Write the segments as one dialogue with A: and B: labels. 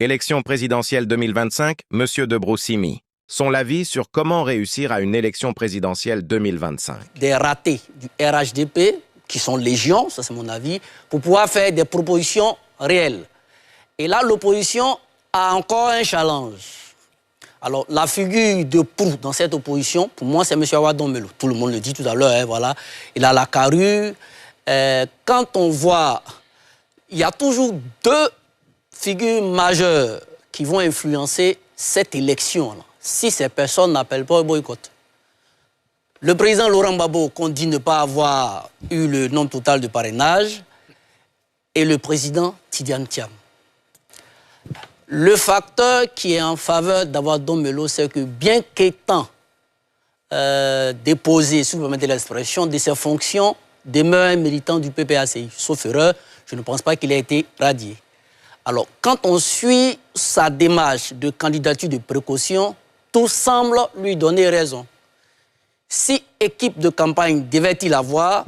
A: Élection présidentielle 2025, Monsieur de Broussimi. Son avis sur comment réussir à une élection présidentielle 2025.
B: Des ratés du RHDP, qui sont légion, ça c'est mon avis, pour pouvoir faire des propositions réelles. Et là, l'opposition a encore un challenge. Alors, la figure de proue dans cette opposition, pour moi, c'est M. Awa Dombello. Tout le monde le dit tout à l'heure, hein, voilà. Il a la carrure. Quand on voit, il y a toujours deux figures majeures qui vont influencer cette élection-là, si ces personnes n'appellent pas au boycott. Le président Laurent Gbagbo, qu'on dit ne pas avoir eu le nombre total de parrainage, et le président Tidiane Thiam. Le facteur qui est en faveur d'Awa Dombello, c'est que bien qu'étant déposé, si vous permettez l'expression, de ses fonctions, demeure un militant du PPACI. Sauf erreur, je ne pense pas qu'il ait été radié. Alors, quand on suit sa démarche de candidature de précaution, tout semble lui donner raison. Si équipe de campagne devait-il avoir,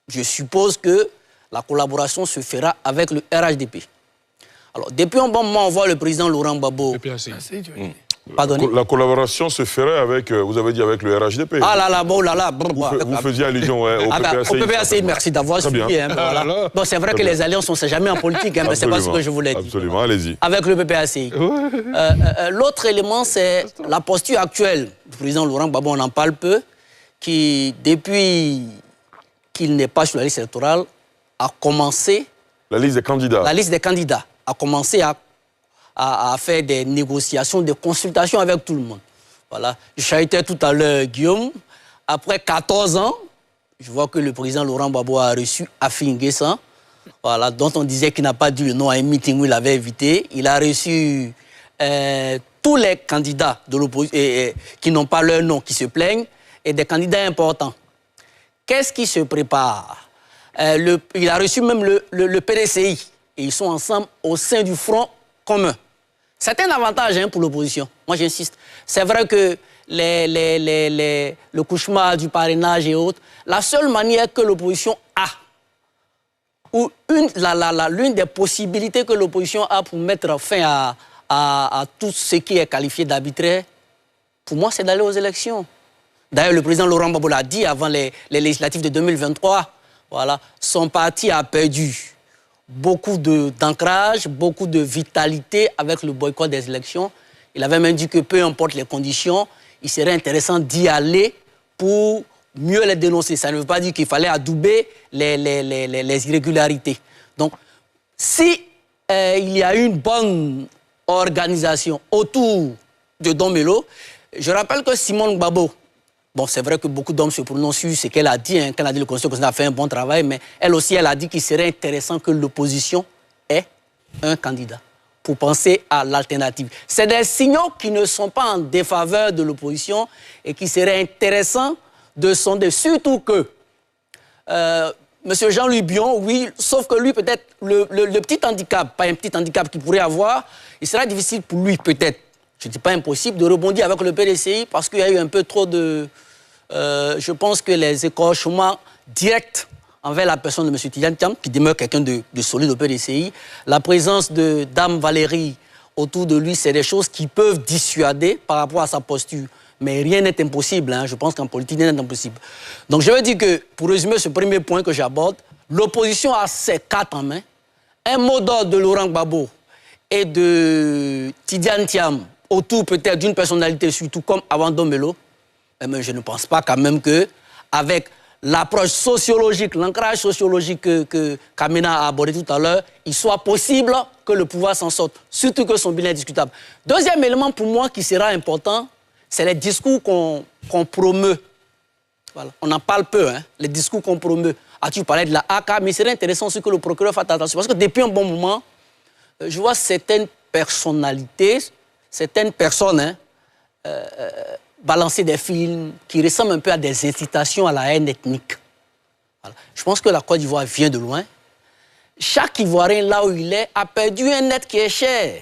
B: je suppose que la collaboration se fera avec le RHDP. Alors, depuis un bon moment, on voit le président Laurent Gbagbo. Pardonnez.
C: La collaboration se ferait avec, vous avez dit, avec le RHDP.
B: Ah là là, bon là là.
C: Vous faisiez allusion au PPACI.
B: Au PPACI, merci d'avoir suivi. Hein, voilà. Bon, c'est vrai que les alliances, on ne sait jamais en politique, hein, mais ce n'est pas ce que je voulais dire.
C: Absolument, allez-y.
B: Avec le PPACI. L'autre élément, c'est la posture actuelle du président Laurent Gbagbo, on en parle peu, qui, depuis qu'il n'est pas sur la liste électorale, a commencé...
C: La liste des candidats.
B: La liste des candidats a commencé à faire des négociations, des consultations avec tout le monde. Voilà. Je chahutais tout à l'heure Guillaume. Après 14 ans, je vois que le président Laurent Gbagbo a reçu Afi N'Guessan, voilà, dont on disait qu'il n'a pas dit le nom à un meeting où il avait invité. Il a reçu tous les candidats de l'opposition qui n'ont pas leur nom, qui se plaignent, et des candidats importants. Qu'est-ce qui se prépare? Il a reçu même le PDCI. Et ils sont ensemble au sein du Front commun. C'est un avantage hein, pour l'opposition. Moi, j'insiste. C'est vrai que le cauchemar du parrainage et autres, la seule manière que l'opposition a, ou l'une des possibilités que l'opposition a pour mettre fin à tout ce qui est qualifié d'arbitraire, pour moi, c'est d'aller aux élections. D'ailleurs, le président Laurent Gbagbo l'a dit avant les législatives de 2023. Voilà, son parti a perdu beaucoup d'ancrage, beaucoup de vitalité avec le boycott des élections. Il avait même dit que peu importe les conditions, il serait intéressant d'y aller pour mieux les dénoncer. Ça ne veut pas dire qu'il fallait adouber les irrégularités. Donc, si il y a une bonne organisation autour de Dombello, je rappelle que Simone Gbagbo, bon, c'est vrai que beaucoup d'hommes se prononcent sur ce qu'elle a dit, hein, qu'elle a dit le Conseil constitutionnel a fait un bon travail, mais elle aussi, elle a dit qu'il serait intéressant que l'opposition ait un candidat pour penser à l'alternative. C'est des signaux qui ne sont pas en défaveur de l'opposition et qui seraient intéressants de sonder, surtout que M. Jean-Louis Bion, oui, sauf que lui, peut-être, le petit handicap, pas un petit handicap qu'il pourrait avoir, il sera difficile pour lui, peut-être, je ne dis pas impossible, de rebondir avec le PDCI parce qu'il y a eu un peu trop de... je pense que les écorchements directs envers la personne de M. Tidiane Thiam, qui demeure quelqu'un de solide au PDCI, la présence de Dame Valérie autour de lui, c'est des choses qui peuvent dissuader par rapport à sa posture. Mais rien n'est impossible, hein. Je pense qu'en politique, rien n'est impossible. Donc je veux dire que, pour résumer ce premier point que j'aborde, l'opposition a ses cartes en main. Un mot d'ordre de Laurent Gbagbo et de Tidiane Thiam, autour peut-être d'une personnalité, surtout comme Awa Dombello, mais je ne pense pas quand même qu'avec l'approche sociologique, l'ancrage sociologique que Kamina a abordé tout à l'heure, il soit possible que le pouvoir s'en sorte, surtout que son bilan est discutable. Deuxième élément pour moi qui sera important, c'est les discours qu'on promeut. Voilà. On en parle peu, hein, les discours qu'on promeut. Tu parlais de la AK, mais il serait intéressant aussi que le procureur fasse attention. Parce que depuis un bon moment, je vois certaines personnalités, certaines personnes balancer des films qui ressemblent un peu à des incitations à la haine ethnique. Voilà. Je pense que la Côte d'Ivoire vient de loin. Chaque Ivoirien, là où il est, a perdu un être qui est cher.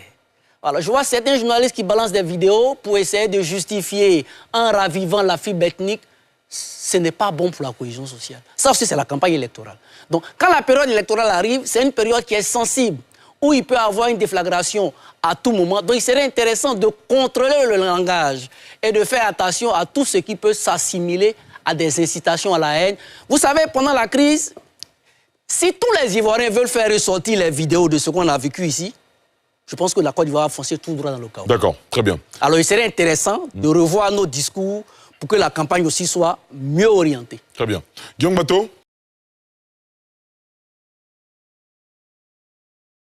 B: Voilà. Je vois certains journalistes qui balancent des vidéos pour essayer de justifier en ravivant la fibre ethnique. Ce n'est pas bon pour la cohésion sociale. Ça aussi, c'est la campagne électorale. Donc, quand la période électorale arrive, c'est une période qui est sensible. où il peut y avoir une déflagration à tout moment. Donc il serait intéressant de contrôler le langage et de faire attention à tout ce qui peut s'assimiler à des incitations à la haine. Vous savez, pendant la crise, si tous les Ivoiriens veulent faire ressortir les vidéos de ce qu'on a vécu ici, je pense que la Côte d'Ivoire va foncer tout droit dans le chaos.
C: D'accord, très bien.
B: Alors il serait intéressant de revoir nos discours pour que la campagne aussi soit mieux orientée.
C: Très bien. Guillaume Bateau,